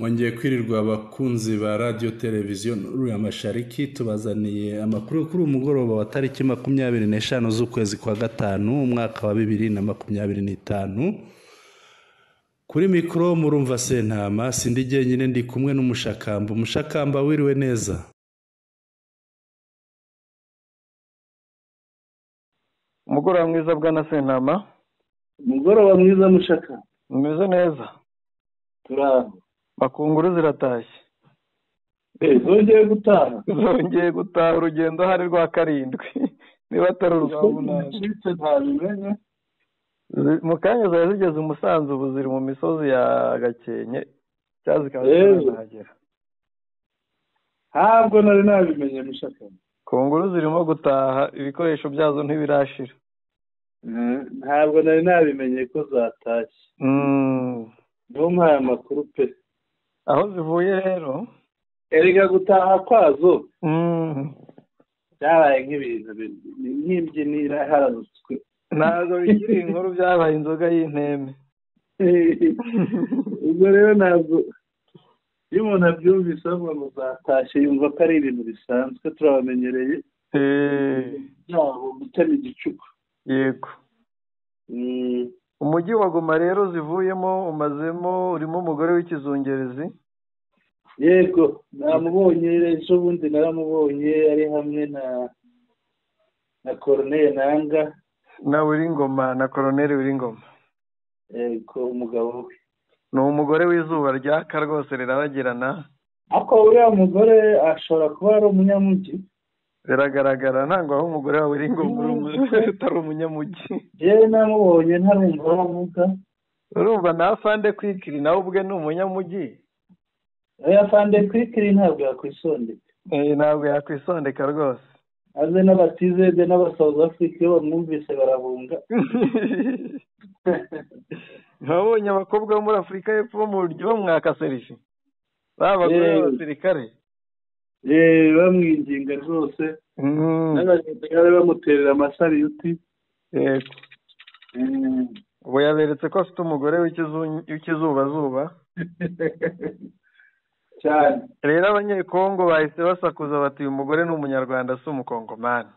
Wongeye kwirirwa abakunzi ba radio televiziyo Nuru ya Mashariki, tubazaniye amakuru kuri umugoroba wa tariki 25 z'ukwezi kwa gatanu umwaka wa 2025. Kuri mikro murumva Sentama, sindi jyenyine ndi kumwe n'umushakamba. Umushakamba wiriwe neza? Umugoroba mwiza bwana Sentama. Umugoroba mwiza mushaka. Umeze neza. Turaho. Makunguru ziratashye. Zongeye gutaha. Zongeye gutaha urugendo hari rwa karindwi. Niba atari urwa munani. Ntabimenye. Mu kanya zari zigeze umusanzu ubu ziri mu misozi ya Gakenke. Cyazikaba zahagera. Ntabwo nari nabimenye mushaka. Kunguru zirimo gutaha, ibikoresho byazo ntibirashira. Ntabwo nari nabimenye ko zatashye. Mpaye amakuru pe. Aho zivuye rero erega gutaha kwazo byabaye nk'ibintu nk'imbyinira hararutswe. Ntabwo bikiri inkuru, byabaye inzoga y'inteme. Ubwo rero ntabwo iyo umuntu abyumvise avuga ngo zatashye yumva ko ari ibintu bisanzwe turabamenyereye. Byabo gutema igicuku. Yego. Umujyi wa Goma rero zivuyemo umazemo urimo umugore w'ikizungerezi. Yego, namubonye ejo bundi naramubonye ari hamwe na Colonel Nanga na Wiringoma na Colonel Wiringoma. Ko umugabo we ni umugore w'izuba ryaka rwose rirabagirana. Ako uriya mugore ashobora kuba ari umunyamujyi. Biragaragara ntango aho umugore wa Wiringoma utari umunyamujyi. Yewe namubonye ntarumva bavuga. Urumva na Afande Kwikiri nawe ubwe ni umunyamujyi. Afande Kwikiri ntabwo yakwisondeka. Ntabwo yakwisondeka rwose. Aze n'abatizede n'abasouth Africa iyo bamwumvise barahunga. Nkabonye abakobwa bo muri Afurika y'Epfo bamwaka serifi. Babagore b'abasirikare. Bamwinginga rwose. N'abasirikare bamuterera amasariyuti. Yego. Ubu yaberetse ko afite umugore w'ikizubazuba. Cyane. Rero abanyekongo bahise basakuza bati uyu mugore ni umunyarwanda si umukongomani.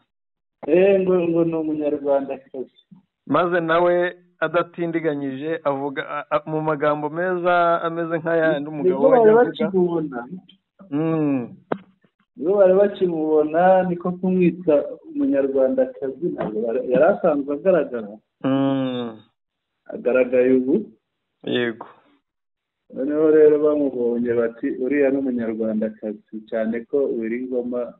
Ngo ni umunyarwandakazi. Maze nawe adatindiganyije avuga mu magambo meza ameze nk'ayandi umugabo we avuga. Nibo bari bakimubona niko kumwita umunyarwandakazi, ntabwo yari asanzwe agaragara. Agaragaye ubu. Yego. Noneho rero bamubonye bati uriya n'umunyarwandakazi, cyane ko Wiringoma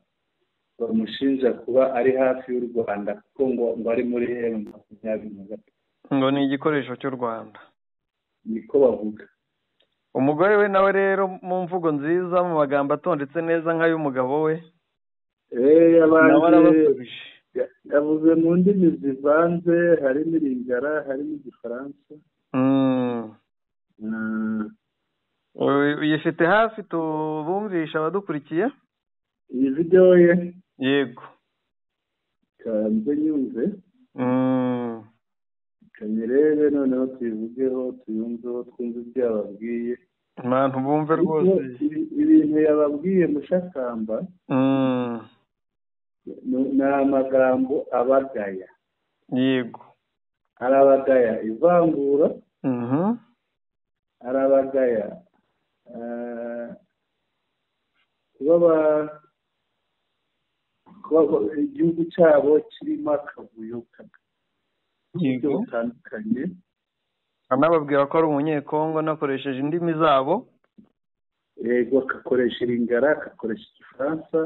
bamushinja kuba ari hafi y'u Rwanda kuko ngo ari muri M23. Ngo ni igikoresho cy'u Rwanda. Niko bavuga. Umugore we nawe rero mu mvugo nziza mu magambo atondetse neza nk'ay'umugabo we. Yavuze mu ndimi zivanze, harimo Iringara, harimo Igifaransa. Uyifite hafi tubumvisha abadukurikiye iyi video ye? Yego. Kanze nyumve. Kanyerebe noneho tuyivugeho tuyumveho twumve ibyo yababwiye. Abantu bumve rwose ibintu yababwiye mushakamba. Ni amagambo abagaya. Yego. Arabagaya ivangura. Arabagaya kuba igihugu cyabo kirimo akavuyo gatandukanye. Anababwira ko ari umunyekongo anakoresheje indimi zabo. Yego, akakoresha Iringara, akakoresha Igifaransa.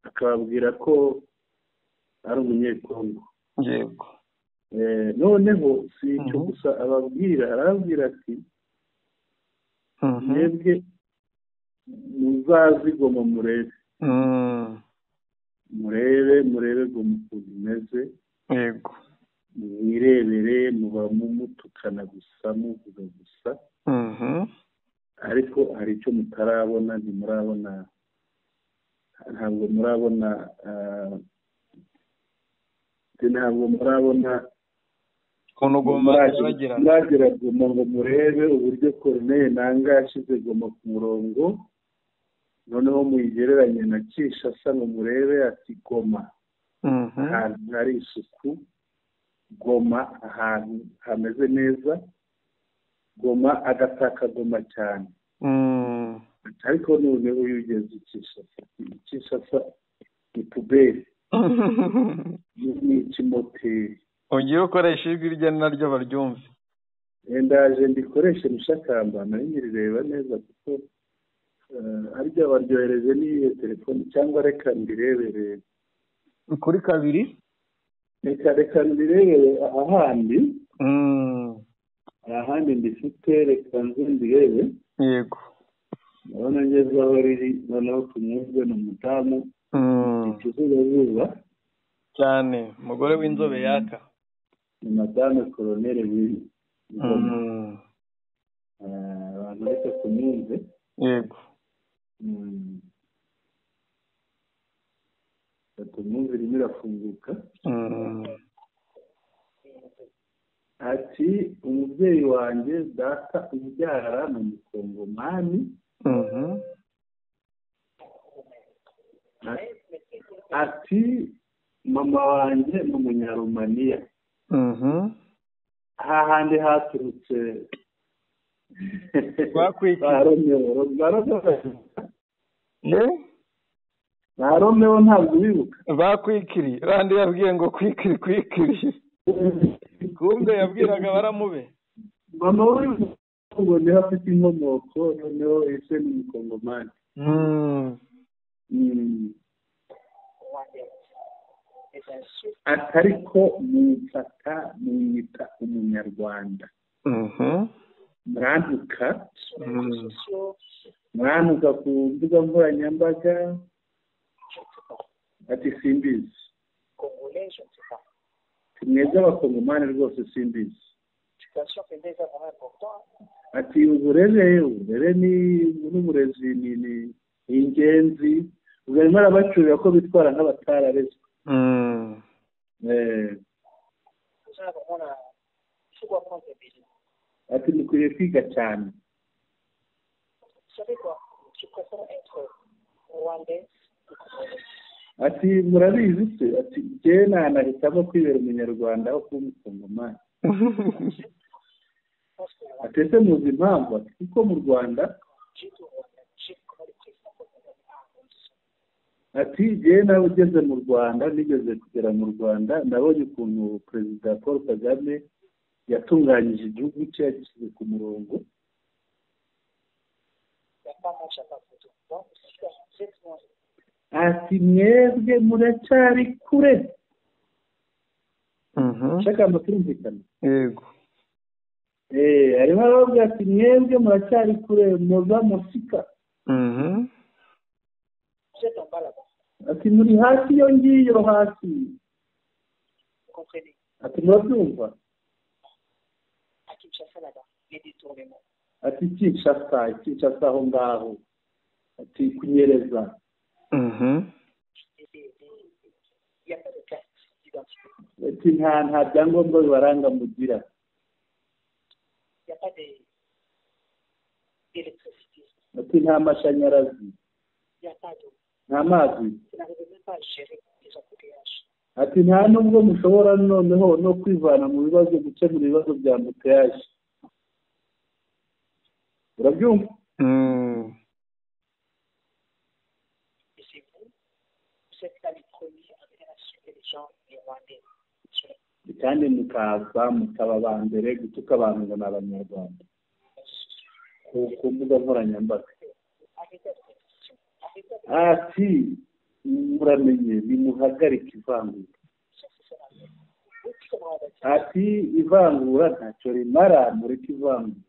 Akababwira ko ari umunyekongo. Yego. Noneho si icyo gusa ababwira, arababwira ati mwebwe muzazi Goma murebe. Murebe Goma ukuntu imeze. Yego. Mwirebere, muba mutukana gusa, muvuga gusa. Ariko hari icyo mutarabona, ntabwo murabona ukuntu Goma irabagirana mwagera Goma ngo murebe uburyo Corneille Nangaa yashyize Goma ku murongo noneho muyigereranye na Kinshasa ngo murebe ati Goma ahantu hari isuku, Goma ahantu hameze neza, Goma agataka Goma cyane ariko noneho iyo ugeze Kinshasa ni puberi ni ikimoteri ugiye ukoresha ijwi rye naryo baryumve. Ndaje ndikoreshe mushakamba nari nyirireba neza kuko arya baryohereje n'iyo telefone cyangwa reka ndirebere kuri kabiri, reka ndirebere ahandi ndifite, reka nze ndirebe. Yego, urabona ngeze aho riri noneho tumwumve ni umudamu ikizuba cyane, umugore w'inzobe yaka, ni madame Colonel Goma. Abantu reka tumwumve. Yego, tumwumve irimo irafunguka. Ati umubyeyi wanjye data ubyara ni umukongomani. Ati mama wanjye ni umunyarumaniya. Hahandi haturutse ba Romeo ntabwo bibuka bakwikiri bandi yabwiye ngo kwikiri kumbe yabwiraga baramube mama we ngo ni afite inkomoko noneho ese ni umukongomani. Ariko mufata mwita umunyarwanda. Mwantuka ku mbuga nkoranyambaga ati simbizi. Mwebwe abakongomani rwose simbizi. Ati uburere n'uburezi ni ingenzi. Ubwo arabacurira ko bitwara nk'abatararezwe. Ati mukwiye kwiga cyane. Ati murabizi se, ati jye nahitamo kwibera umunyarwanda aho kuba umukongomani. Ati ese muzi impamvu? Ati kuko mu Rwanda ati jye nawe ugeze mu Rwanda, nigeze kugera mu Rwanda, nabonye ukuntu Perezida Paul Kagame yatunganyije igihugu cye yagishyize ku murongo. Ati mwebwe muracyari kure. Shaka amaturumvikana. Yego. Arimo aravuga ati mwebwe muracyari kure muza musika. Ati muri hasi iyo ngiyo hasi. Ati murabyumva? Ati Kinshasa aho ngaho. Ati kunyereza. Ati nta byangombwa bibaranga mugira. Ati nta mashanyarazi, nta mazi. Ati nta nubwo mushobora noneho no kwivana mu bibazo, gukemura ibibazo bya ambutiyaje. Urabyumva? Kandi mukaza mukaba aba mbere gutuka abantu ngo ni abanyarwanda ku mbuga nkoranyambaga. Ati muramenye nimuhagarike ivangura. Ati ivangura ntacyo rimara, mureke ivangura.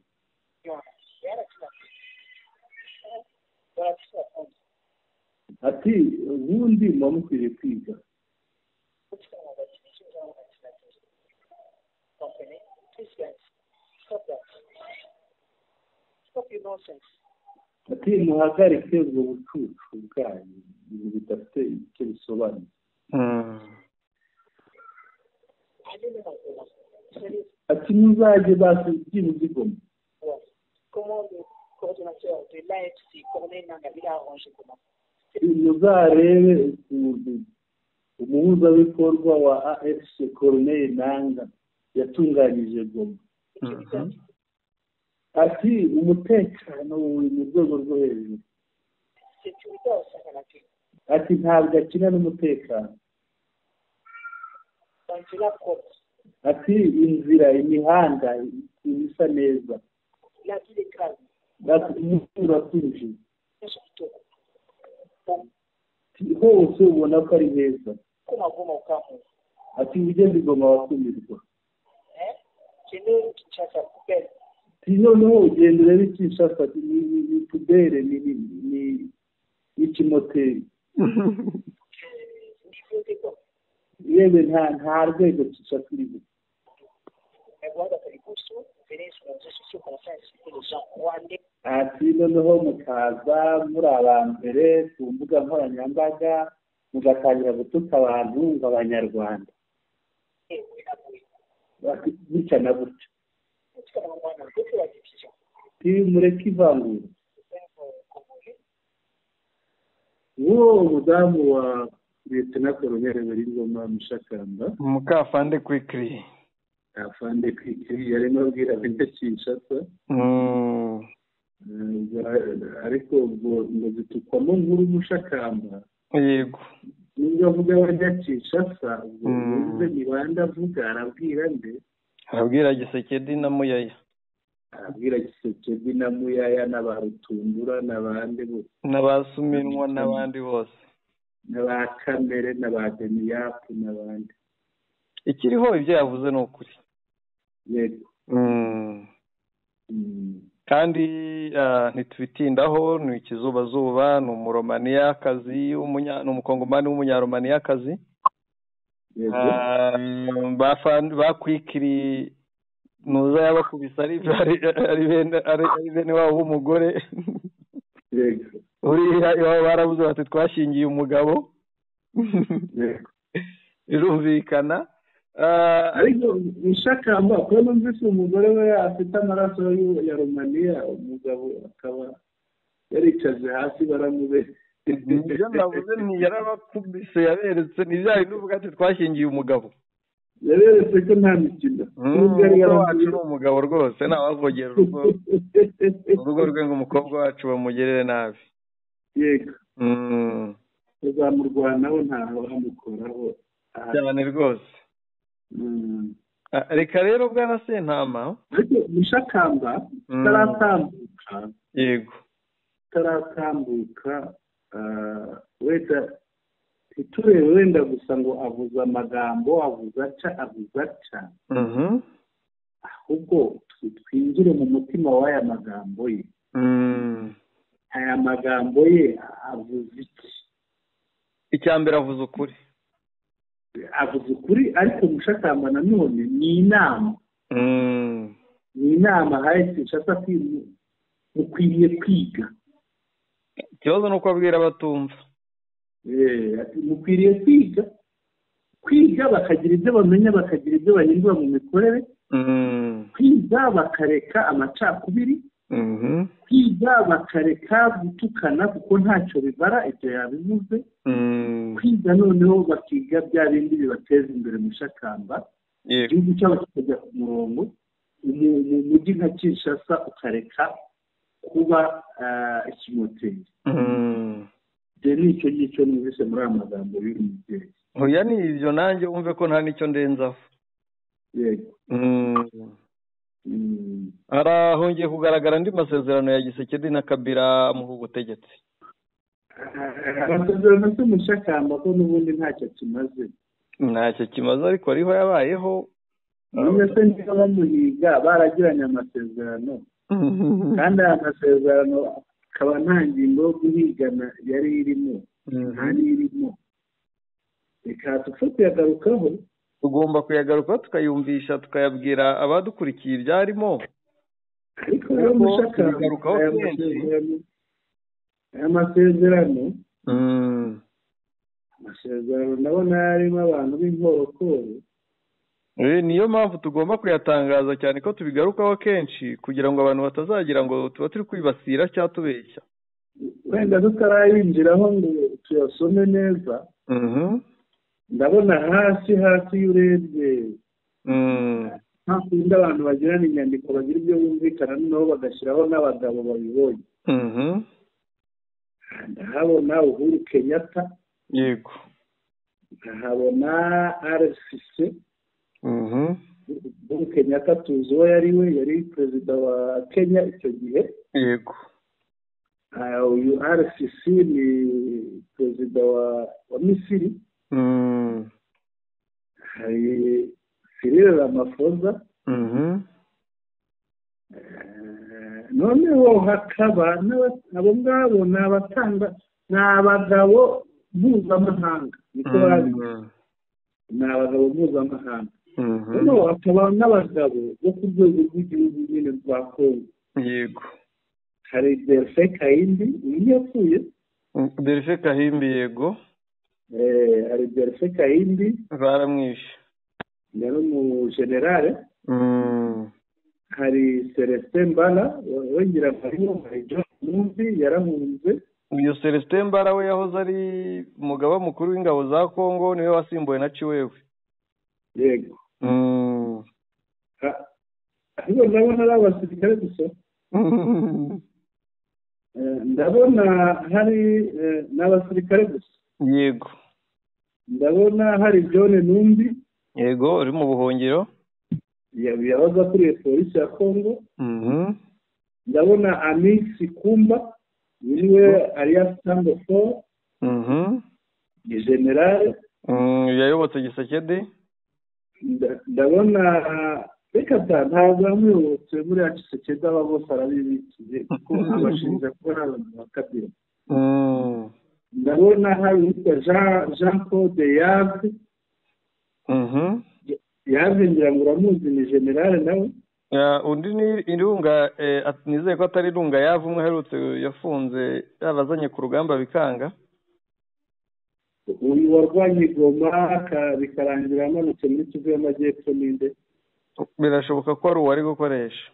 Ati ubundi muba mukwiriye kwiga. Ati muhagarike ubwo bucucu bwanyu, ibintu bidafite icyo bisobanuye. ati muzajye basi byibuze Goma. Comment le coordonnateur de l'AFC, Corneille Nangaa, il a arrangé comment? Muzarebe umuhuzabikorwa wa AFC Corneille Nangaa yatunganyije Goma. Ati umutekano uri mu rwego rwo hejuru. Ati ntabwo akina n'umutekano. Ati inzira imihanda isa neza. Ati umutura kwinjira. Hose ubona ko ari heza. Ati ugenda Goma wakumirwa. Noneho ugenda urebe Kinshasa ni pubere ni ikimoteri. Yewe nta rwego Kinshasa iriho. Ati noneho mukaza muri abambere ku mbuga nkoranyambaga mugatangira gutuka abantu ng'abanyarwanda. Bityo na gutyo. Mureke ivangura. Uwo mudamu wa Lieutenant Colonel Ngoma Mushakamba Mukafande Kwikiri afande Kwikiri yarimo abwira binde Kinshasa ariko ubwo ngo zitukwamo nkuru Mushakamba. Yego niba avuga abanyakinshasa ubwo ni bande avuga arabwira nde? Arabwira Gisekedi na Muyaya. Arabwira Gisekedi na Muyaya n'abarutundura n'abandi bose n'abasuminwa n'abandi bose n'abakamere n'abademiyapu n'abandi. Ikiriho ibyo yavuze ni ukuri. Yego. Kandi ntitubitindaho ni ikizubazuba ni umuromaniyakazi ni umukongomani w'umunyaromaniyakazi. Bakwikiri nuza yabakubisa ari bene wabo w'umugore. Uriya iwabo barabuze bati twashingiye umugabo. Birumvikana. Ariko Mushakamba ko numvise umugore we afite amaraso ya Romania, umugabo akaba yaricaje hasi baramube. Ibyo navuze ni yarabakubise yaberetse nibyaye n'uvuga ati twashingiye umugabo. Yaberetse ko nta mikino. Wacu ni umugabo rwose ntawavogera urugo rwe ngo umukobwa wacu bamugerere nabi. Yego. Uzamurwanaho ntaho bamukoraho cyane rwose. Reka rero bwana Sentama ariko Mushakamba taratambuka. Yego taratambuka wenda iturebe wenda gusa ngo avuza amagambo avuza aca ahubwo twinjire mu mutima w'aya magambo ye. Aya magambo ye avuze iki? Icyambere avuze ukuri. Avuze ukuri ariko Mushakamba nanone ni inama. Ni inama haye Kinshasa mukwiriye kwiga. Ikibazo ni uko abwira abatumva. Mukwiriye kwiga bakagira ibyo bamenya bakagira ibyo bahindura mu mikorere. Kwiga bakareka amacakubiri. Kwiga bakareka gutukana kuko ntacyo bibara ibyo yabivuze. Kwiga noneho bakiga bya bindi bibateza imbere Mushakamba. Igihugu cyabo kikajya ku murongo. Umujyi nka Kinshasa ukareka kuba ikimoteri. Nicyo ngicyo numvise muri aya magambo y'uyu mubyeyi. Oya ni ibyo nanjye wumve ko nta nicyo ndenzaho. Yego. Hongeye kugaragara andi masezerano ya Gisekedi na Kabila mu butegetsi. Amasezerano se Mushakamba ko n'ubundi ntacyo kimaze. Ntacyo kimaze ariko ariho yabayeho. None niba bamuhiga baragiranye amasezerano. Kandi aya masezerano akaba nta ngingo yo guhigana yari irimo. Ntari irimo. Reka tupfe kuyagarukaho. Tugomba kuyagarukaho tukayumvisha tukayabwira abadukurikiye ibyarimo. Ariko rero Mushakamba aya masezerano ndabona yarimo abantu b'inkorokoro. niyo mpamvu tugomba kuyatangaza cyane ko tubigarukaho kenshi kugira ngo abantu batazagira ngo tuba turi kwibasira cyangwa tubeshya. wenda tutarayinjiraho ngo tuyasome neza. ndabona hasi iyo urebye nta kundi abantu bagirana inyandiko bagira ibyo bumvikana noneho bagashyiraho n'abagabo babibonye. ndahabona Uhuru Kenyatta, yego, ndahabona RCC. Uhuru Kenyatta tuzi uwo yari perezida wa Kenya icyo gihe. yego. uyu RCC ni perezida wa Misiri. hari Cyril Ramaphosa. noneho hakaba abo ngabo ni abagabo mpuzamahanga, niko bazi, ni abagabo mpuzamahanga. noneho hakaba n'abagabo bo ku rwego rw'igihugu nyine rwa Kongo. yego. hari Delphin Kahimbi, uyu yapfuye. Delphin Kahimbi, yego. hari Delphin Kahimbi, baramwishe, yari umujenerale. hari Celestin Mbala, wongera hari John Numbi yarahunze. uyu Celestin Mbala we yahoze ari umugaba mukuru w'ingabo za Kongo, niwe wasimbuwe na Chiwewe. yego. ariko ndabona ari abasirikare gusa. ndabona hari n'abasirikare gusa. yego. ndabona hari John Numbi, yego, uri mu buhungiro, yahoze akuriye polisi ya Kongo. ndabona Amisi Kumba, niwe alias Tango Fo, ni generale, yayobotse Gisekedi. ndabona reka ntabwo yamuyobotse muri Gisekedi, aba bose arabibikiye kuko abashinja kuba ari abantu ba Kabila. ndabona hari uwitwa Jean Claude Yave. Yave ngira ngo uramuzi, ni generale nawe. undi ni Irunga, nizeye ko atari Irunga Yave umwe aherutse yafunze yarazanye ku rugamba bikanga. uyu warwanye Goma bikarangira amanutse muri Kivu y'Amajyepfo ninde? birashoboka ko ari uwari gukoresha.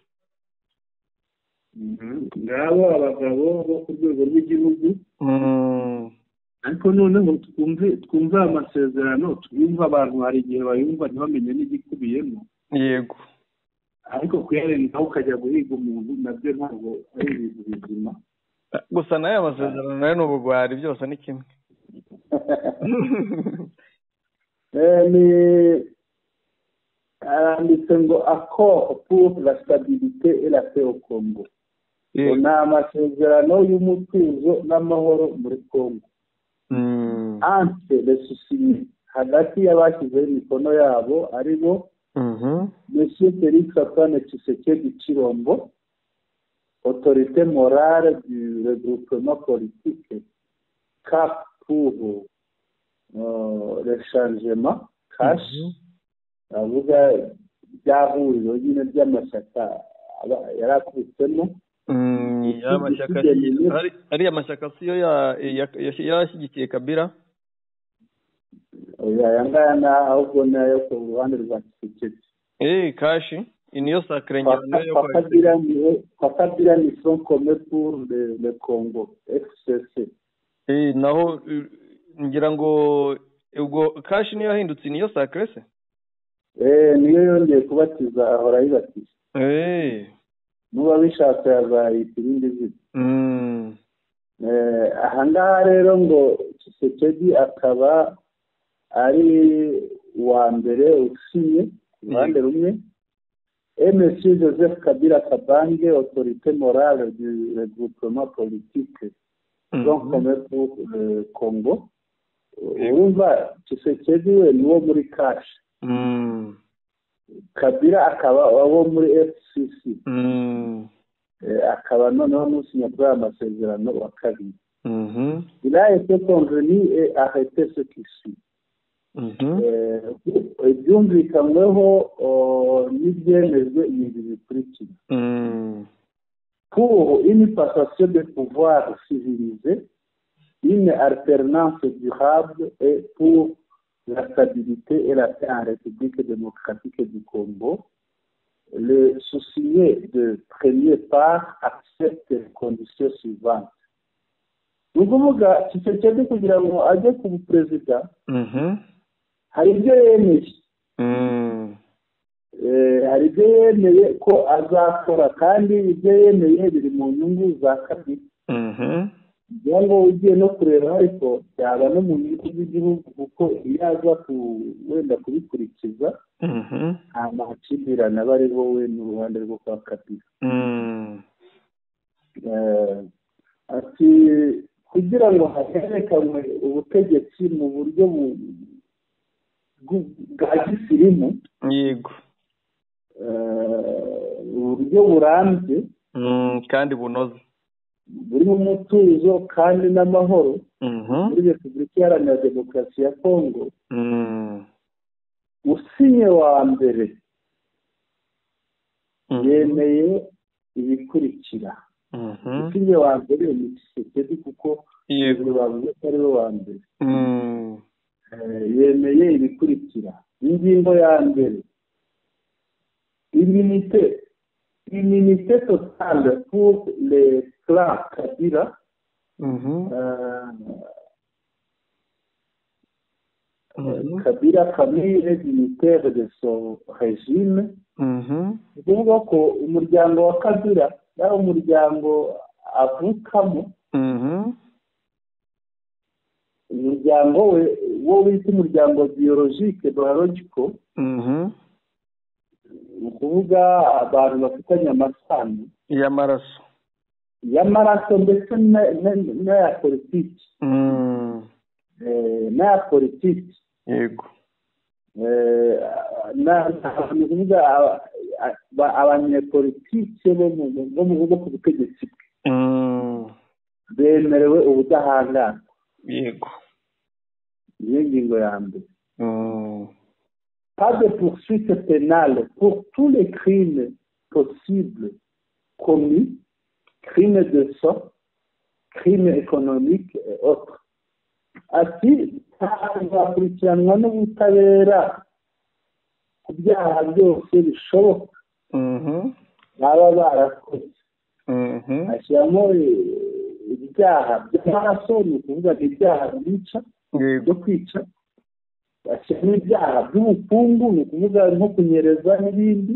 ngabo abagabo bo ku rwego rw'igihugu. ariko noneho twumva amasezerano, twumva abantu hari igihe bayumva ntibamenye n'igikubiyemo. yego. ariko kuyarengaho ukajya guhiga umuntu nabyo ntabwo ari ibintu bizima. gusa nayo amasezerano nayo ni ubugwari, byose ni kimwe. handitse ngo accord pour la stabilité et la paix au Congo. ni amasezerano y'umutuzo n'amahoro muri Congo. entre les soucis hagati y'abashyizeho imikono yabo ari bo Monsieur Félix Antoine Tshisekedi Tshilombo, autorité morale du regroupement politique CAP pour le changement, CASH, avuga byahuriro nyine by'amashyaka yari akubitsemo. ariya mashyaka siyo yashyigikiye Kabila. aya ngaya ahubwo nayo ku ruhande rwa Tshisekedi. kashi niyo sacre ngendo yo kwa Kabila ni Front Commun pour le Congo, FCC. naho ngira ngo ubwo kashi niyo yahindutse niyo sacre se. niyo yongeye kubatiza, ahora yibatiza. nuba bishatse yazayita irindi zina. ahangaha rero ngo Tshisekedi akaba ari uwa mbere usinye ku ruhande rumwe. Monsieur Joseph Kabila Kabange, autorité morale du regroupement politique donc comme pour le Congo. urumva Tshisekedi we niwo muri CASH. Kabila akaba abo muri FCC. akaba noneho n'usinya kuri aya masezerano wa kabiri. il a été convenu et arrêté ce qui suit. byumvikanyweho n'ibyemejwe ibi bikurikira. pour une passation de pouvoir civilisée, une alternance durable et pour la stabilité et la paix en République démocratique du Congo. Le sous-signé de premier part accepte les conditions suivantes. Ni ukuvuga Tshisekedi kugira ngo ajye ku buperezida hari ibyo yemeye hari ibyo yemeye ko azakora kandi ibyo yemeye biri mu nyungu za Kabila kugira ngo ugiye no kureba ariko byaba no mu nyungu z'igihugu kuko iyo aza wenda kubikurikiza nta makimbirane aba ari wowe n'uruhande rwo kwa Kabila. Ati kugira ngo haherekanwe ubutegetsi mu buryo bwa gisirimu yego uburyo burambye kandi bunoze burimo umutuzo kandi n'amahoro muri Repubulika Iharanira Demokarasi ya Kongo, usinye wa mbere yemeye ibikurikira. Usinye wa mbere ni Tshisekedi kuko bavuze ko ari we wa mbere. Yemeye ibikurikira. Ingingo ya mbere, immunité totale pour les clans Kabila Kabila famille militaire de son régime. Bivuga ko umuryango wa Kabila ari umuryango avukamo, umuryango we wo wita umuryango biologique biological, ni ukuvuga abantu bafitanye amasano y'amaraso ndetse n'aya politiki n'aya politiki yego ni ukuvuga abanyepolitike bo mu ku butegetsi bemerewe ubudahangarwa. yego niyo ngingo ya mbere. Pas de poursuite pénale pour tous les crimes possibles commis, crimes de sang, crimes économiques et autres. Ati ntakurikiranwa n'ubutabera ku byaha byose bishoboka baba barakoze. Ashyiramo ibyaha by'amaraso, ni ukuvuga ibyaha byica byo kwica. Ashyiramo ibyaha by'ubukungu, ni ukuvuga nko kunyereza n'ibindi.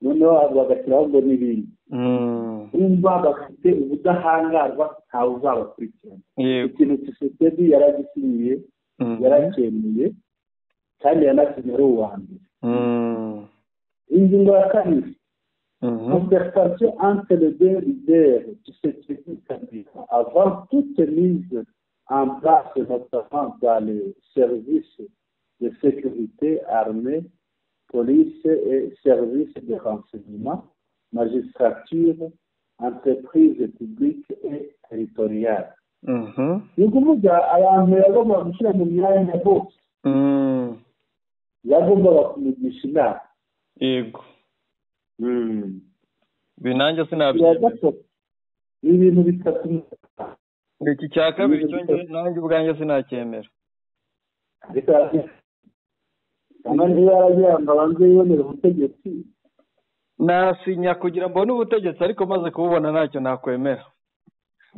noneho bagashyiraho ngo n'ibindi. Bumva bafite ubudahangarwa ntawe uzabakurikirana. Ikintu Tshisekedi yaragisinyiye, yaracyemeye kandi yanasinye ari uwa mbere. Ingingo ya kabiri, concertation entre les deux leaders Tshisekedi Kabila avant toute mise en place, notamment dans les services de sécurité armée, police et services de renseignement, magistrature, entreprises publiques et territoriales. Ni ukuvuga abantu yagomba gushyira mu myanya bose, yagombaga kumugisha inama. Yego. Binanjye sinabyemera. Ni ibintu bitatu. Iki cya kabiri cyo nanjye ubwanjye sinacyemera. Ariko kandi yaragamba banze yibonera ubutegetsi. Nasinya kugira mbone ubutegetsi, ariko maze kububona ntacyo nakwemera.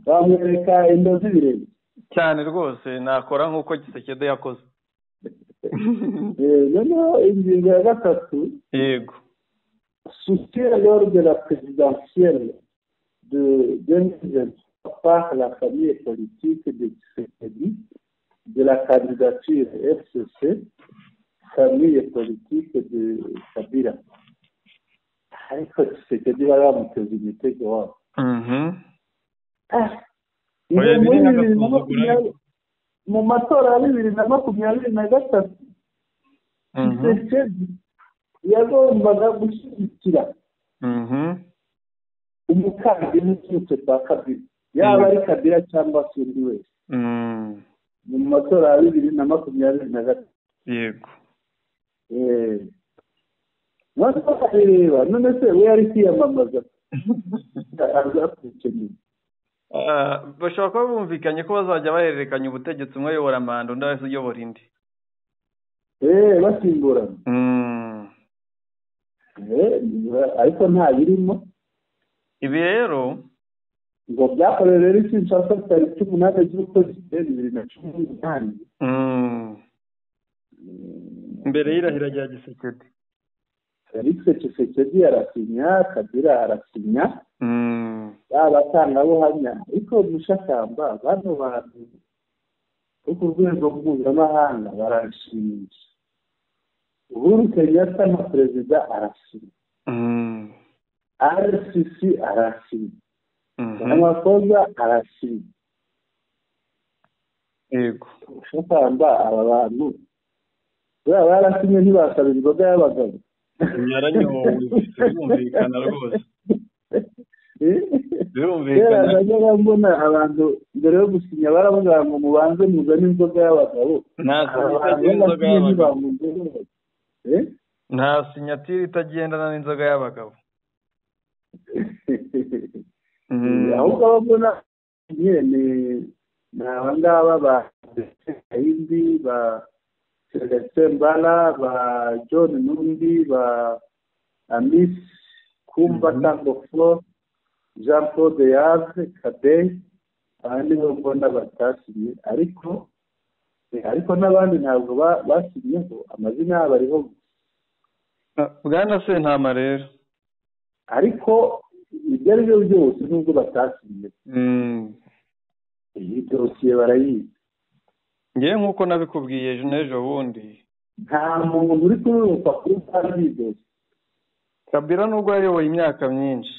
Bamwereka indozi birenge cyane rwose, nakora nk'uko Tshisekedi yakoze. Noneho ingingo ya gatatu, yego, soutien lors de la présidentielle de 2023 par la famille politique de Tshisekedi de la candidature FCC, famille politique de Kabila. Ariko Tshisekedi bari bamuteze imitego wabo. Mu matora ya 2023 Tshisekedi yagombaga gushyigikira umukandida uturutse kwa Kabila, yaba ari Kabila cyangwa se undi wese, mu matora ya 2023. Yego. None se we yari kwiyamamaza azakurikirana. bashobora kuba bumvikanye ko bazajya bahererekanya ubutegetsi umwe ayobora manda undi wese uyobora indi basimburana ariko nta birimo ibi rero ngo byakorewe rero Kinshasa tariki 8 z'ukwezi kwa 2018 mbere y'irahira rya Gisekedi Felix Tshisekedi arasinya, Kabila arasinya abatangabuhamya ariko mushakamba bano bantu ku rwego mpuzamahanga barashimisha Uhuru Kenyatta na perezida arasinya RCC arasinya Ramaphosa arasinya yego mushakamba aba bantu barasinye ntibasaba inzoga y'abagabo yaranyowe birumvikana rwose birumvikana rero mbona abantu mbere yo gusinya baravuga ngo mubanze muzane inzoga y'abagabo nta sinyatire itagendana n'inzoga y'abagabo ahubwo babona ni abangaba ba Kahindi ba Celestin Mbala ba John Numbi ba Amis Kumba Tango Flo Jean Paul de Yave Kadei abandi mbona batasiye ariko n'abandi ntabwo basinyeho amazina yabo ariho bwana Sentama rero ariko ibyo ari byo byose nubwo batasiye iyi dosiye barayizi ngewe nk'uko nabikubwiye n'ejo bundi nta muntu uri kuri uru rupapuro utazi iyi dosiye Kabila nubwo yayoboye imyaka myinshi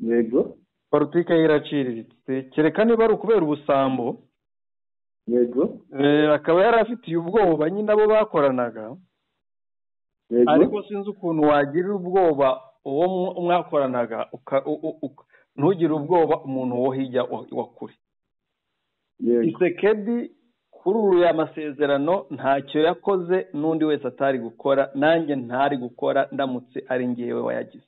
yego politiki ye iraciriritse kereka niba ari ukubera ubusambo yego akaba yari afitiye ubwoba nyine abo bakoranaga ariko sinzi ukuntu wagirira ubwoba uwo mwakoranaga ntugire ubwoba umuntu wo hirya wa kure Tshisekedi kuri uriya masezerano ntacyo yakoze n'undi wese atari gukora nanjye ntari gukora ndamutse ari ngewe wayagize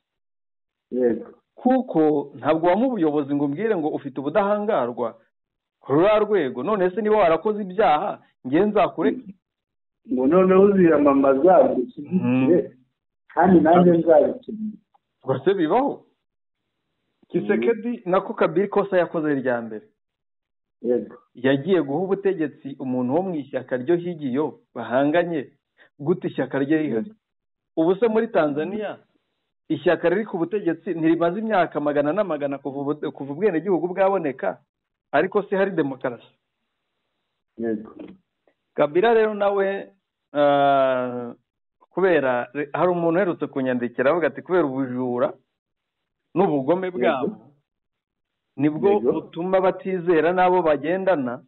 kuko ntabwo wamuha ubuyobozi ngo umbwire ngo ufite ubudahangarwa kuri uriya rwego none se niba warakoze ibyaha ngewe nzakureke ngo noneho uziyamamaza gushyigikire kandi nanjye nzabikemura rwose bibaho Tshisekedi nako Kabila ikosa yakoze rya mbere yagiye guha ubutegetsi umuntu wo mu ishyaka ryo higiyo bahanganye gute ishyaka rye rihari ubu se muri Tanzania ishyaka riri ku butegetsi ntirimaze imyaka magana n'amagana kuva ubwenegihugu bwaboneka ariko se hari demokarasi Kabila rero nawe kubera hari umuntu uherutse kunyandikira avuga ati kubera ubujura n'ubugome bwabo nibwo butuma batizera n'abo bagendana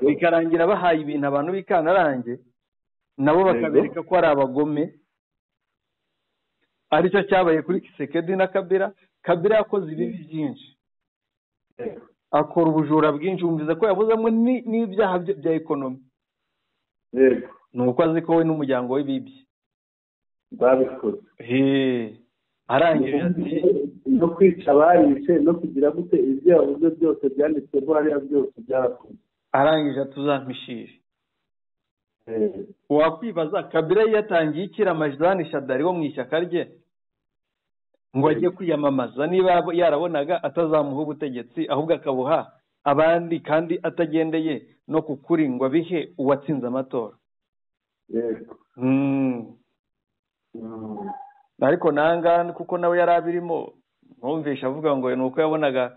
bikarangira bahaye ibintu abantu b'ikanarange nabo bakabereka ko ari abagome aricyo cyabaye kuri Tshisekedi na Kabila yakoze ibibi byinshi akora ubujura bwinshi wumviza ko yabuzemo n'ibyaha bya ekonomi ni uko azi ko we n'umuryango we bibye babikoze arangije ati no kwica abarishe no kugira gute ibyo yavuze byose byanditsweho hariya byose byarakoze arangije tuzampishire wakwibaza Kabila yatangiye Ikiramajani Shadari wo mu ishyaka rye ngo ajye kwiyamamaza niba yarabonaga atazamuha ubutegetsi ahubwo akabuha abandi kandi atagendeye no kukuri ngo abihe uwatsinze amatora ariko nanga kuko nawe yari abirimo ntumvisha avuga ngo ni uko yabonaga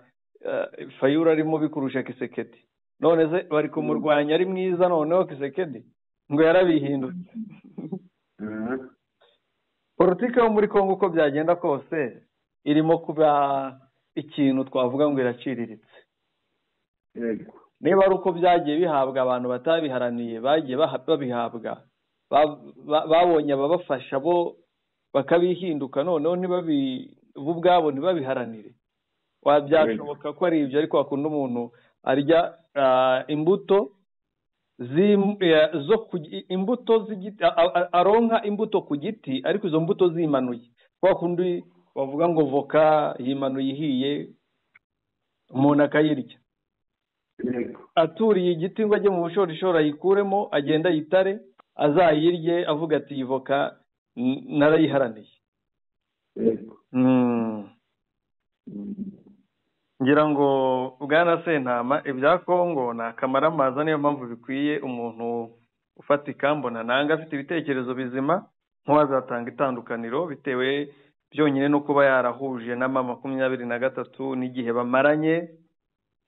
Fayulu arimo bikurusha Tshisekedi none se bari kumurwanya ari mwiza noneho Tshisekedi ngo yarabihindutse politiki yo muri Kongo uko byagenda kose irimo kuba ikintu twavuga ngo iraciriritse niba ari uko byagiye bihabwa abantu batabiharaniye bagiye babihabwa babonye ababafasha bo bakabihinduka noneho bo ubwabo ntibabiharanire byashoboka ko ari ibyo ariko hakunda umuntu arya imbuto aronka imbuto ku giti ariko izo mbuto zimanuye kwa kundi bavuga ngo voka yimanuye ihiye umuntu akayirya. Aturiye igiti ngo ajye mu bushorishori ayikuremo agenda yitare azayirye avuga ati ivoka narayiharaniye. ngira ngo bwana Sentama ibya Kongo ni akamaramaza, niyo mpamvu bikwiye umuntu ufatika mbona nanga afite ibitekerezo bizima nk'uwazatanga itandukaniro bitewe byonyine no kuba yarahuje na mama 23 n'igihe bamaranye.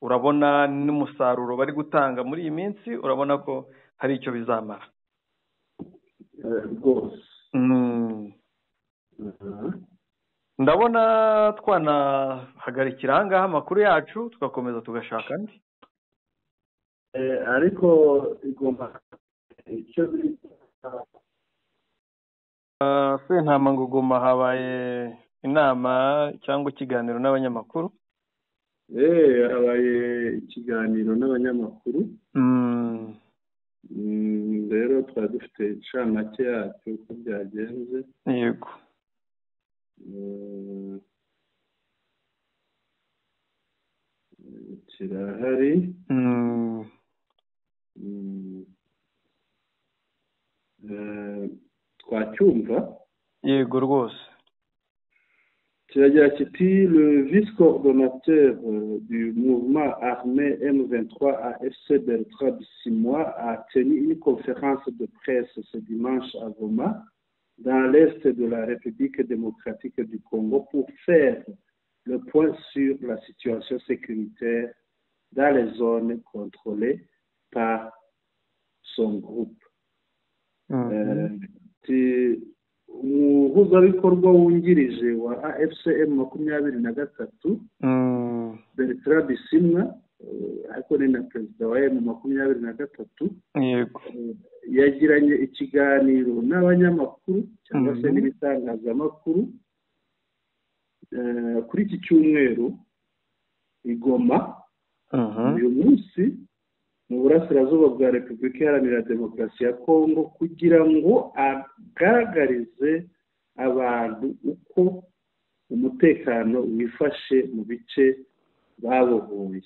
Urabona n'umusaruro bari gutanga muri iyi minsi, urabona ko hari icyo bizamara rwose. Ndabona twanahagarikira ahangaha amakuru yacu tugakomeza tugashaka andi, ariko igomba icyo Sentama ngo Goma habaye inama cyangwa ikiganiro n'abanyamakuru. habaye ikiganiro n'abanyamakuru. Rero twari dufite inshamake yacyo uko byagenze. Yego. kirahari. Twacyumva. Yego rwose. Kiragira kiti le vice-coordonnateur du mouvement armé M23 AFC Bertrand Bisimwa a tenu une conférence de presse ce dimanche à Goma dans l'est de la République démocratique du Congo pour faire le point sur la situation sécuritaire dans les zones contrôlées par son groupe. Umuhuzabikorwa wungirije wa AFCM 23 Bertrand Bisimwa ariko ni na perezida wa M23 yego yagiranye ikiganiro n'abanyamakuru cyangwa se n'ibitangazamakuru kuri iki cyumweru i Goma uyu munsi mu burasirazuba bwa Repubulika Iharanira Demokarasi ya Kongo kugira ngo agaragarize abantu uko umutekano wifashe mu bice babohoye.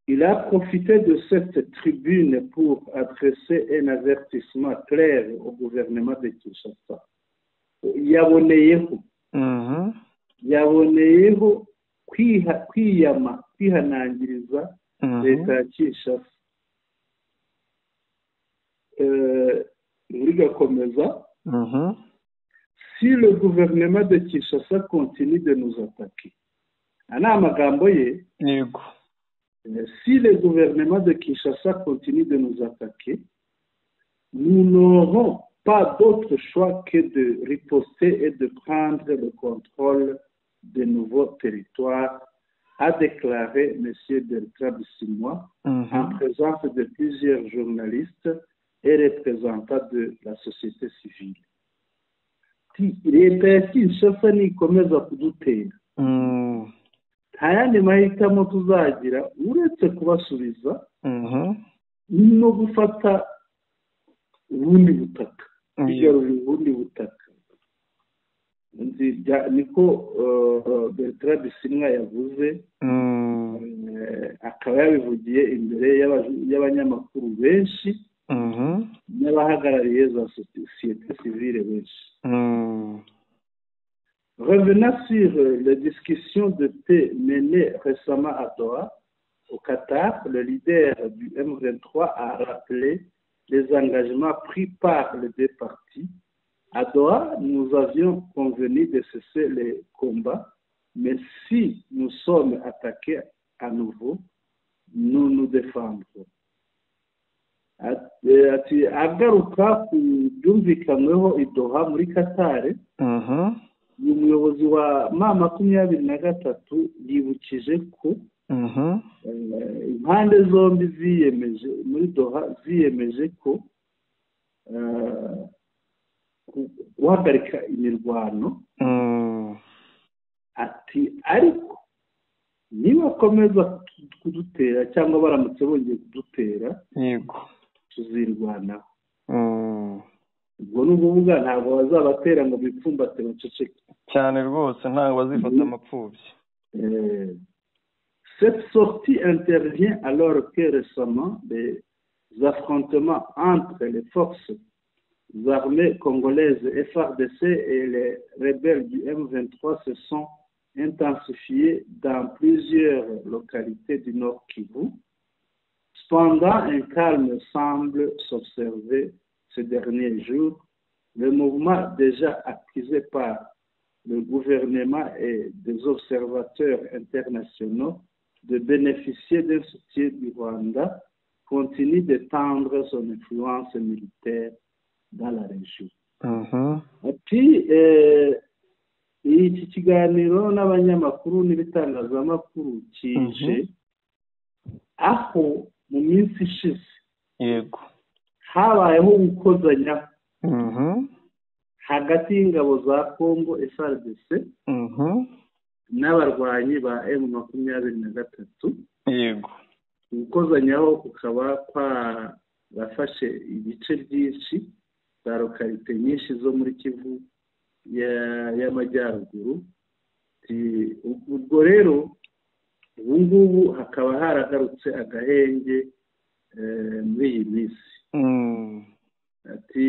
Il a profité de cette tribune pour adresser un avertissement clair au gouvernement de Kinshasa. Yaboneyeho kwihanangiriza leta ya Kinshasa. Rigakomeza. Si le gouvernement de Kinshasa continue de nous attaquer. Ana amagambo ye. Yego. Si le gouvernement de Kinshasa continue de nous attaquer, nous n'aurons pas d'autre choix que de riposter et de prendre le contrôle de nouveaux territoires, a déclaré M. Bertrand Bisimwa en présence de plusieurs journalistes et représentants de la société civile. Leta ya Kinshasa nikomeza kudutera nta yandi mahitamo tuzagira uretse kubasubiza no gufata ubundi butaka, kwigarurira ubundi butaka. Niko Bertrand Bisimwa yavuze, akaba yabivugiye imbere y'abanyamakuru benshi n'abahagarariye za société civile benshi. Revenant sur les discussions de paix menées récemment à Doha, au Qatar, le leader du M23 a rappelé les engagements pris par les deux parties. À Doha, nous avions convenu de cesser les combats, mais si nous sommes attaqués à nouveau, nous nous défendrons. Agaruka ku byumvikanweho i Doha muri Qatar, umuyobozi wa M23 yibukije ko impande zombi ziyemeje muri Doha ziyemeje ko guhagarika imirwano. Ati ariko niba bakomeza kudutera cyangwa baramutse bongeye kudutera tuzirwanaho. Ubwo ni ukuvuga ntabwo bazabatera ngo bipfumbate baceceke cyane rwose, ntabwo bazifata amapfubyi. Cette sortie intervient alors que récemment les affrontements entre les forces armées congolaises FARDC et les rebelles du M23 se sont intensifiés dans plusieurs localités du Nord Kivu. Cependant, un calme semble s'observer ces derniers jours. Le mouvement déjà accusé par le gouvernement et des observateurs internationaux de bénéficier d'un soutien du Rwanda continue d'étendre son influence militaire dans la région. Ati iki kiganiro n'abanyamakuru n'ibitangazamakuru kije aho mu minsi ishize yego habayeho gukozanya hagati y'ingabo za Congo FARDC n'abarwanyi ba M23 yego gukozanyaho kukaba kwarafashe ibice byinshi za lokalite nyinshi zo muri Kivu y'amajyaruguru. Ubwo rero ubu ngubu hakaba haragarutse agahenge muri iyi minsi. Ati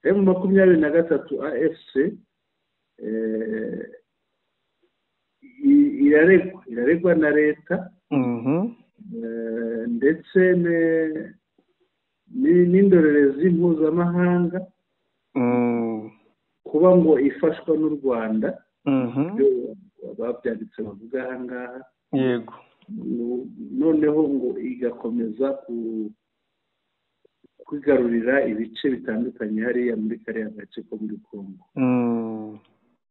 M23 AFC iraregwa na leta ndetse n'indorerezi mpuzamahanga kuba ngo ifashwa n'u Rwanda. Babyanditse bavuga aha ngaha yego noneho ngo igakomeza kwigarurira ibice bitandukanye hariya muri kariya gace ko muri Congo.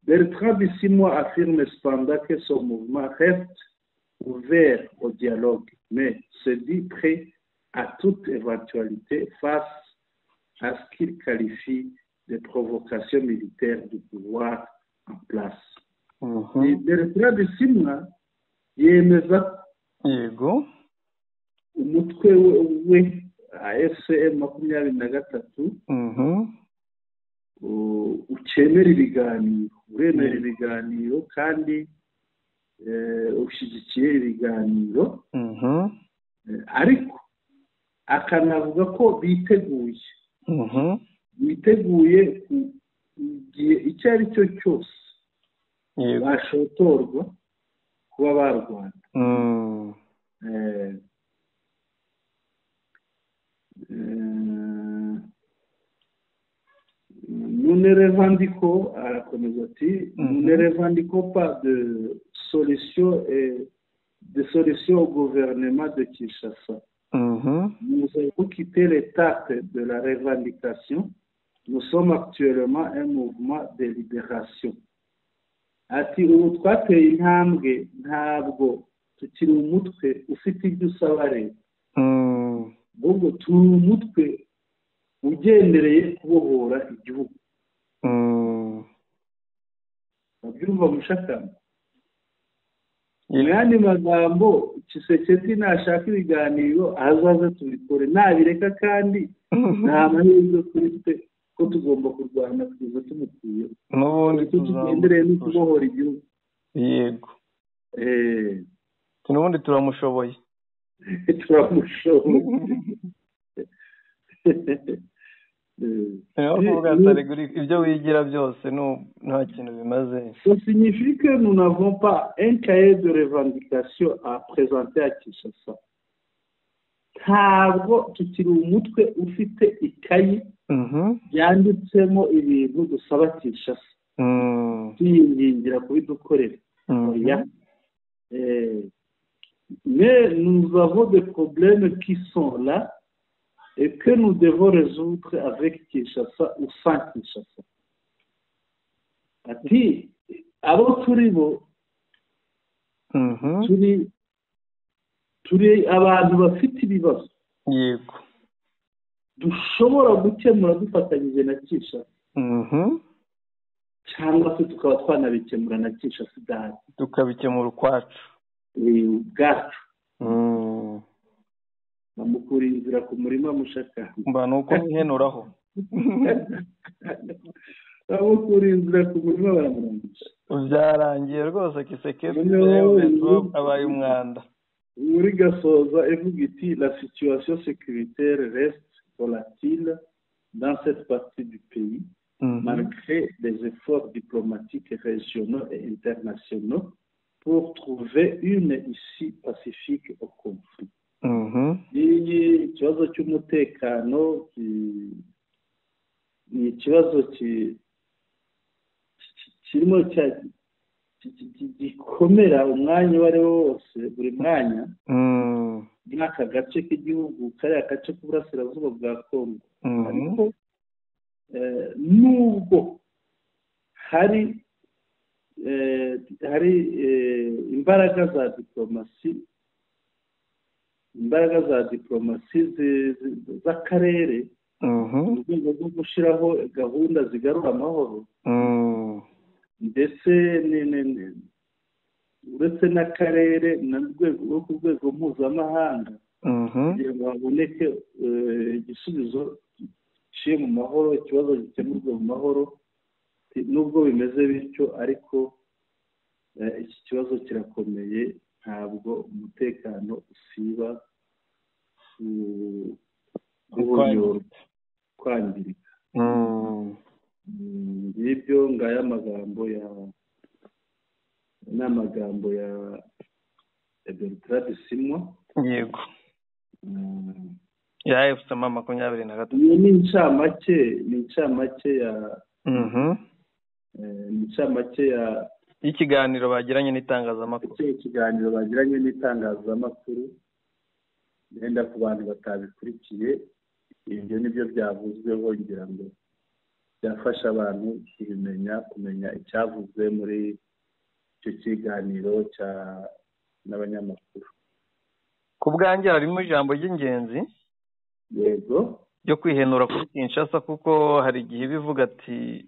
Bertrand Bisimwa affirme cependant que son mouvement reste ouvert au dialogue, mais se dit prêt à toute éventualité face à ce qu'il qualifie de provocation militaire du pouvoir en place. Bertrand Bisimwa yemeza yego umutwe we AFCM 23 ukemera ibiganiro, uremera ibiganiro kandi ushyigikiye ibiganiro, ariko akanavuga ko biteguye igihe icyo ari cyo cyose bashotorwa kuba barwana. Nous ne revendiquons pas de solution au gouvernement de Kinshasa. Nous avons quitté l'étape de la revendication. Nous sommes actuellement un mouvement de libération. Ati ubu twateye intambwe ntabwo tukiri umutwe ufite ibyo usaba leta, ahubwo turi umutwe ugendereye kubohora igihugu. Babyumva mushakana. Mwandi magambo Tshisekedi nashaka ibiganiro azaze tubikore, nabireka kandi nta mahirwe kuri twe ko tugomba kurwana kugeza tumukuye n'ubundi tugendereye no kubohora igihugu. Yego n'ubundi turamushoboye. Ça signifie que nous n'avons pas un cahier de revendication à présenter à Kinshasa. Ntabwo tukiri umutwe ufite ikayi yanditsemo ibintu dusaba Kinshasa tuyingingira kubidukorera. Mais nous avons des problèmes qui sont là et que nous devons résoudre avec Kinshasa ou sans Kinshasa. Ati abo turi bo turi abantu bafite ibibazo yego dushobora gukemura dufatanyije na Kinshasa cyangwa se tukaba twanabikemura na Kinshasa idahari tukabikemura ukwacu ubwacu. Bamukura inzira ku murima mushaka mba nuko mwihenuraho. abo kurinzira ku murima baramurangije byarangiye rwose Kisekedi abaye umwanda muri Gasoza ivuga iti la situation sécuritaire reste volatile dans cette partie du pays malgré les efforts diplomatiques régionaux et internationaux pour trouver une issue pacifique au conflit. Ikibazo cy'umutekano ni ikibazo kirimo gikomera umwanya uwo ari wo wose buri mwanya muri aka gace k'igihugu kariya gace k'uburasirazuba bwa Kongo ariko nubwo hari imbaraga za diplomasi z'akarere mu rwego rwo gushyiraho gahunda zigarura amahoro ndetse uretse n'akarere ku rwego mpuzamahanga kugira ngo haboneke igisubizo giciye mu mahoro ikibazo gikemurwa mu mahoro nubwo bimeze bityo ariko iki kibazo kirakomeye ntabwo umutekano usiba kwangirika ngibyo ngaya amagambo ya Bertrand Bisimwa yego ya efusama 23 ni incamake ya ikiganiro bagiranye n'itangazamakuru ndenda ku bantu batabikurikiye ibyo nibyo byavuzweho ngira ngo byafasha abantu kumenya icyavuzwe muri icyo kiganiro n'abanyamakuru. Ku bwanjye harimo ijambo ry'ingenzi yego ryo kwihenura kuri Kinshasa kuko hari igihe bivuga ati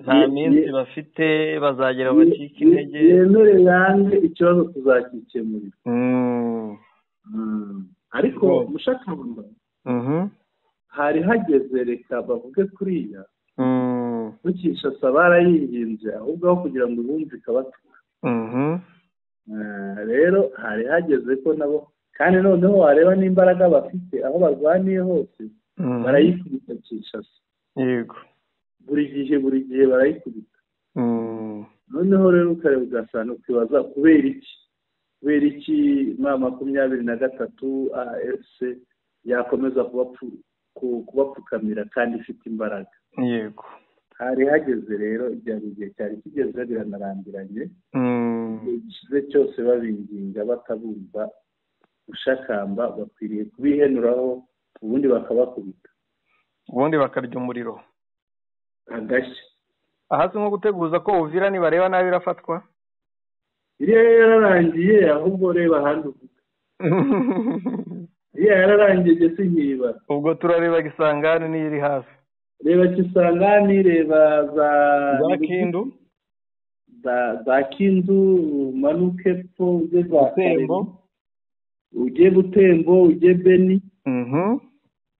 nta minsi bafite bazagera bacika intege yemere yange ikibazo tuzakikemurira ariko mushakamba hari hageze reka bavuge kuriya Kinshasa barayinginze ahubwo aho kugira ngo bumve ikabatuka rero hari hageze ko nabo kandi noneho wareba n'imbaraga bafite aho barwaniye hose barayikubita Kinshasa yego buri gihe barayikubita noneho rero ukareba ugasanga ukibaza kubera iki 23 AFC yakomeza kubapfukamira kandi ifite imbaraga yego hari hageze rero igihe cyari kigeze biranarambiranye igihe cyose babinginga batabumva ushakamba bakwiriye kubihenuraho ubundi bakabakubita ubundi bakarya umuriro agashya ahasi nko guteguza ko Uvira nibareba nabi irafatwa iriya yararangiye ahubwo reba ahandi uvuga iriya yararangiye gese nkiba ubwo turareba Gisangani niyo iri hafi reba Kisangani reba za Kindu manuke po ujye Butembo ujye Beni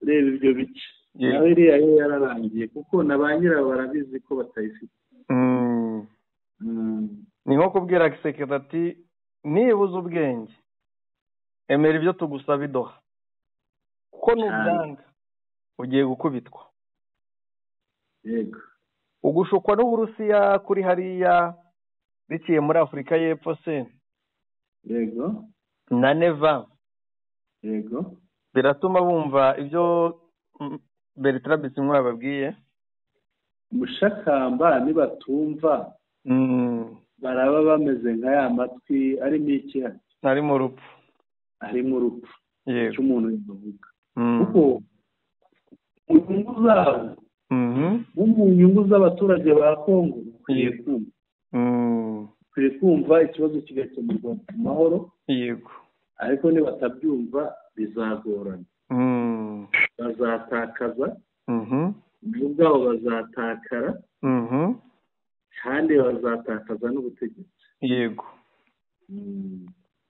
reba ibyo bice nawe iriya yo yararangiye kuko na ba nyirayo barabizi ko batayifite ni nko kubwira Kisekedi ati nibuze ubwenge emera ibyo tugusaba idoha kuko nubyanga ugiye gukubitwa yego ugushukwa n'Uburusiya kuri hariya biciye muri Afurika y'Epfo se yego na neva yego biratuma bumva ibyo Bertrand Bisimwa yababwiye mushakamba nibatumva baraba bameze nka ya matwi arimo ikiha arimo urupfu cy'umuntu yavuga kuko mu nyungu zabo mu nyungu z'abaturage ba Kongo ukwiye kumva ikibazo kigakemurwa mu mahoro yego ariko nibatabyumva bizagorana bazatakaza ubwabo bazatakara kandi bazatakaza n'ubutegetsi yego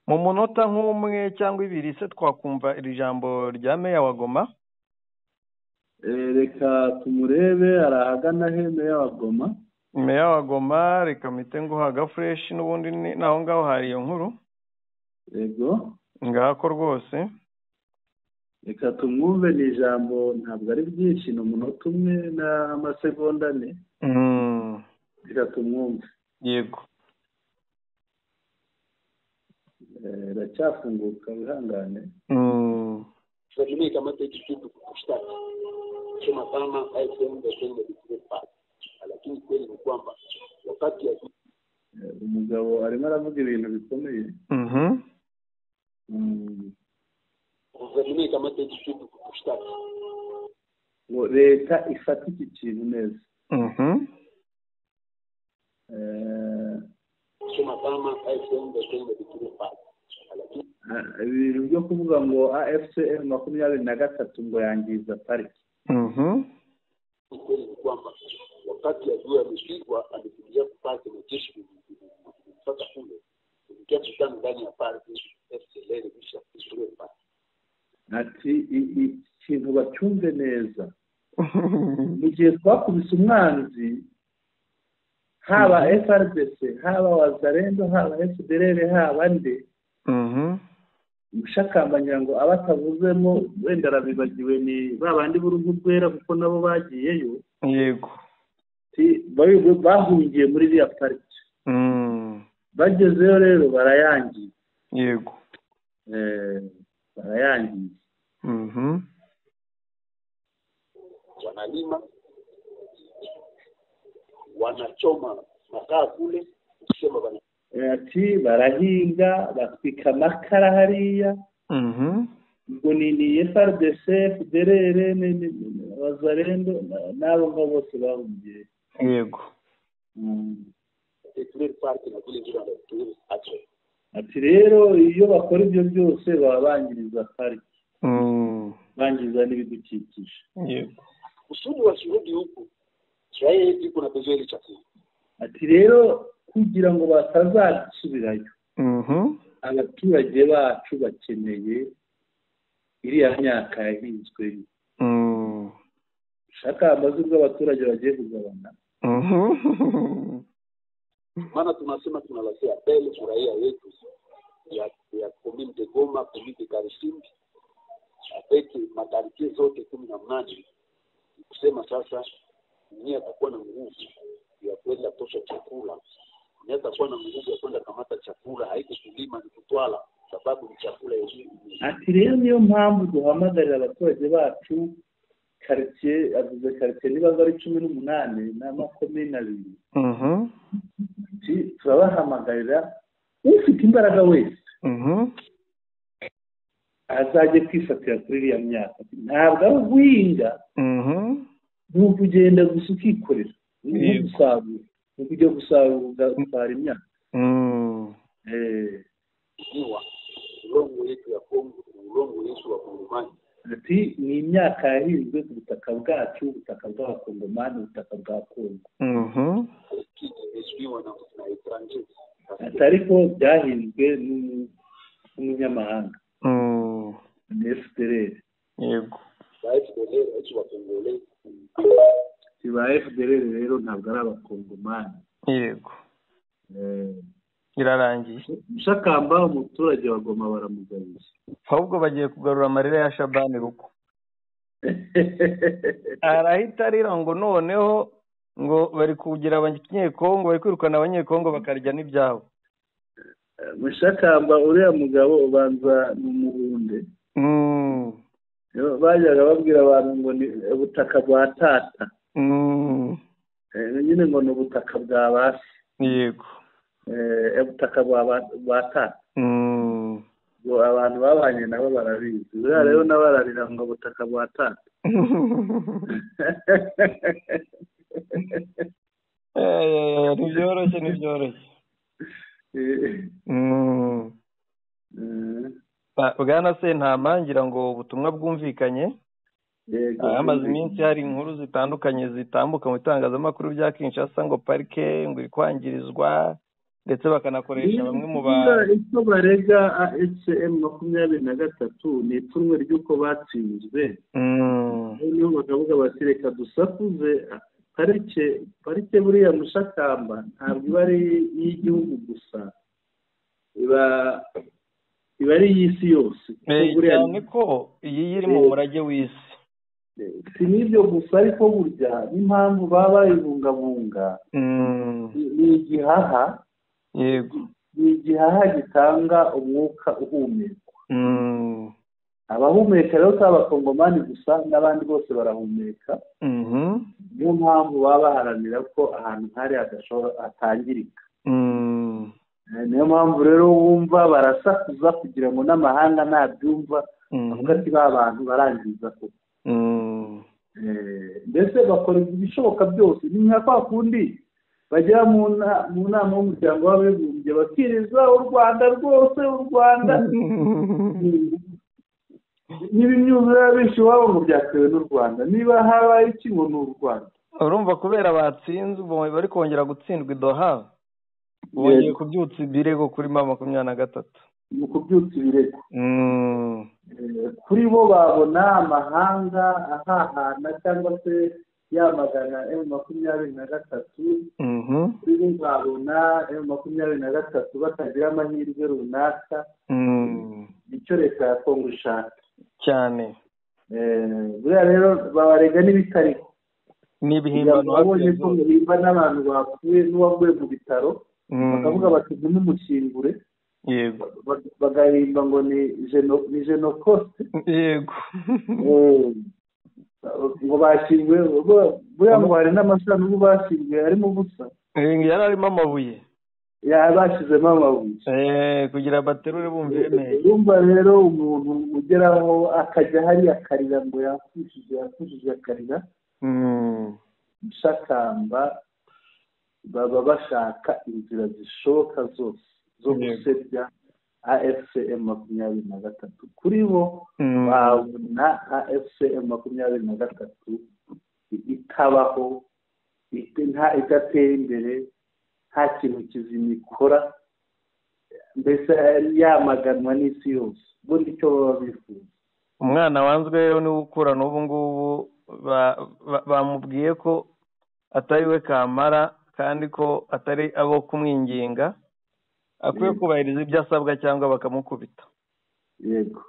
mu munota nk'umwe cyangwa ibiri se twakumva iri jambo rya meya wa Goma reka tumurebe arahagana he meya wa Goma. Meya wa Goma reka mpite nguhaga fresh n'ubundi naho ngaho hari iyo nkuru. Yego. Ngako rwose. Reka tumwumve ni ijambo ntabwo ari byinshi, ni umunota umwe n'amasegonda ane. Reka tumwumve. Yego. Racyafunguka bihangane. Tunatumika mateki kitu kushtaki sema kama ICM ndio pale, lakini kweli ni kwamba wakati ya umugabo arimo aravuga ibintu bikomeye. tunatumika mateki kitu kushtaki ngo leta ifata iki kintu neza. sema kama ICM ndio pale, ibintu byo kuvuga ngo AFCM 23 ngo yangiza pariki. Kweli ni kwamba wakati adui ameshikwa amekimbia kupata na jeshi kufuata kule kuingia kutana ndani ya pariki FCL kisha kushiriki pale. Ati ikintu bacyumve neza. Mu gihe twakubise umwanzi haba FRDC haba Wazalendo haba FDLR haba nde ushakambanya ngo abatavuzemo wenda rabibagiwe ni babandi buruhu rwera kuko nabo bagiyeyo. Yego. Bahungiye muri iriya pariki. Bagezeyo rero barayangiye. Yego. Barayangiye. Wanalima, wanachoma makaa kule, kusema bana ati barahinga batwika amakara hariya. Ubwo ni FRDC FDLR Wazalendo nabo ngo bose bahungiye. Yego. Ati rero iyo bakora ibyo byose baba bangiriza pariki. Bangiza n'ibidukikije. Yego. Usudi wasirudi huko Israeli iko na bezeli chakula. Ati rero kugira ngo batazasubirayo. Abaturage bacu bakeneye iriya myaka yahinzwe. Shaka amazu y'abaturage bagiye kugabana. Maana tunasema tunalasia pele furahia yetu ya komite Goma, komite Karisimbi, apeke makartie zote 18. Kusema sasa nia atakuwa na nguvu ya kwenda tosha chakula. Nia atakuwa na nguvu ya kwenda kamata chakula, haiko kulima ni kutwala sababu ni chakula yenyewe. Ati rero niyo mpamvu duhamagarira abaturage bacu quartier avuze quartier niba ari 18 n'amakomine 2. Turabahamagarira ufite imbaraga wese azajye kwifatira kuri iriya myaka. Ntabwo ari guhinga ni ukugenda gusa ukikorera ni gusarura, ni kujya gusarura gutwara imyaka. Ulongo yetu ya Kongo, ulongo yetu wa Kongomani. Ati ni imyaka yahinzwe ku butaka bwacu, ubutaka bw'Abakongomani, ubutaka bwa Kongo. Ariko byahinzwe n'umunyamahanga. FDLR. Yego. Ba FDLR rero ntabwo ari Abakongomani. Yego. Irarangiye. Shakamba umuturage wa Goma baramugaruye. Ahubwo bagiye kugarura amarira ya Shabani ruko. Arahita rero ngo noneho ngo bari kugira abanyekongo, bari kwirukana abanyekongo bakarya n'ibyabo. Mushakamba uriya mugabo ubanza n'umuhunde. Bajyaga babwira abantu ngo ni ubutaka bwa tata. Nyine ngo ni ubutaka bwa basi. Yego. Ubutaka bwa tata. Ngo abantu babanye nabo barabizi. Rero nabararira ngo ubutaka bwa tata. Nibyoroshye. Bwana Sentama ngira ngo ubutumwa bwumvikanye. Amaze iminsi hari inkuru zitandukanye zitambuka mu itangazamakuru bya Kinshasa ngo parike ngo iri kwangirizwa ndetse bakanakoresha bamwe mu icyo barega AFCM23 ni ipfunwe ry'uko batsinzwe niyo bakavuga bati reka dusakuze parike buriya Mushakamba ntabwo iba ari iy'igihugu gusa iba ari iy'isi yose cyane ko iyi iri mu murage w'isi. si n'ibyo gusa ariko burya n'impamvu baba bayibungabunga ni igihaha. Yego, ni igihaha gitanga umwuka uhumekwa. Abahumeka rero si abakongomani gusa n'abandi bose barahumeka. Niyo mpamvu baba baharanira ko ahantu hari hatangirika. Niyo mpamvu rero wumva barasakuza kugira ngo n'amahanga ntabyumva avuga ati ba bantu barangiza koko. Mbese bakora ibishoboka byose. Ni nka kwa kundi bajya mu nama y'umuryango w'abibumbye bakiriza u Rwanda rwose, u Rwanda n'ibimyuzure benshi iwabo ngo byatewe n'u Rwanda, niba habaye iki ngo ni u Rwanda. Urumva kubera batsinzwe bari kongera gutsindwa i Doha, bongeye kubyutsa ibirego kuri M23. Ni ukubyutsa ibirego. Kuri bo babona amahanga ahahana cyangwa se yamagana M23. Kuri bo babona M23 batagira amahirwe runaka. Icyo leta ya Kongo ishaka cyane. Buriya rero babarega n'ibitariho. Ni ibihimbano babonye ko bahimba n'abantu bapfuye n'uwaguye mu bitaro, bakavuga bati ntimumushyingure. Yego, bagahimba ngo ni Genocoste. Yego, ngo bashyinguwe buriya ngo hari n'amasano ubu bashyinguye arimo ubusa. Yari arimo amabuye. Bashyizemo amabuye kugira baterure bumve yemeye. Urumva rero umuntu ugeraho akajya hariya akarira ngo yapfushije akarira. Mushakamba baba bashaka inzira zishoboka zose zo gusebya AFCM23. Kuri bo babona AFCM23 itabaho, idatera imbere, nta kintu kizima ikora, mbese yamaganwa n'isi yose. Ubundi icyo baba bifuza, umwana wanzwe niwe ukura n'ubu ngubu bamubwiye ko atari we kamara kandi ko atari abo kumwinginga, akwiye kubahiriza ibyo asabwa cyangwa bakamukubita. Yego,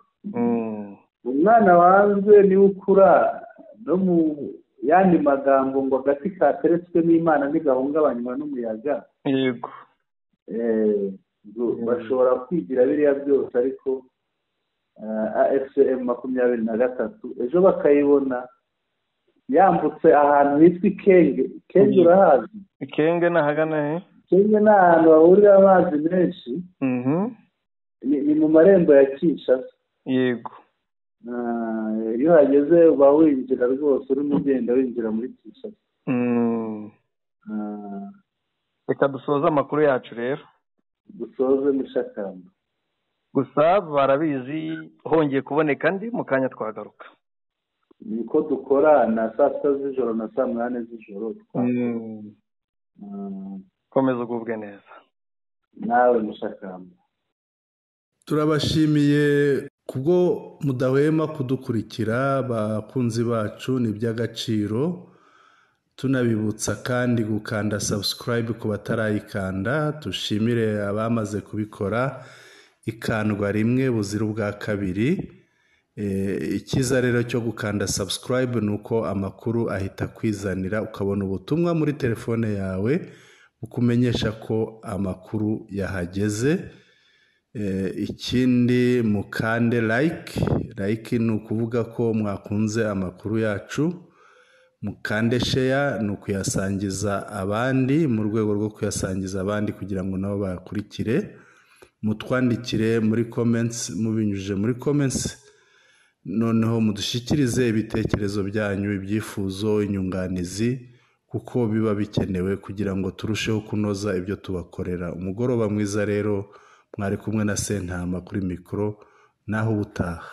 umwana wanzwe niwe ukura no mu yandi magambo ngo agati kateretswe n'Imana ntigahungabanywa n'umuyaga. Yego, bashobora kwigira biriya byose ariko AFCM23 ejo bakayibona yambutse ahantu hitwa Ikenge. Ikenge urahazi? Ikenge nahagana he? Ikenge ni ahantu hahurira amazi menshi. Ni mu marembo ya Kinshasa. Yego, iyo hageze uba winjira rwose urimo ugenda winjira muri Kinshasa. Reka dusoze amakuru yacu rero. Dusoze Mushakamba. Gusa barabizi hongeye kuboneka ndi mu kanya twagaruka. Niko dukora na saa 6 z'ijoro na saa 8 z'ijoro. Komeza ugubwe neza. Nawe Mushakamba. Turabashimiye kubwo mudahwema kudukurikira bakunzi bacu, ni by'agaciro. Tunabibutsa kandi gukanda subscribe ku batarayikanda. Tushimire abamaze kubikora, ikandwa rimwe buzira ubwa kabiri. Ikiza rero cyo gukanda subscribe nuko amakuru ahita kwizanira, ukabona ubutumwa muri telefone yawe bukumenyesha ko amakuru yahageze. Ikindi mukande like ni ukuvuga ko mwakunze amakuru yacu. Mukande share ni ukuyasangiza abandi, mu rwego rwo kuyasangiza abandi kugira ngo nabo bakurikire. Mutwandikire muri comments, mubinyujije muri comments, noneho mudushyikirize ibitekerezo byanyu, ibyifuzo, inyunganizi, kuko biba bikenewe kugira ngo turusheho kunoza ibyo tubakorera. Umugoroba mwiza rero, mwari kumwe na Sentama kuri mikoro, naho ubutaha.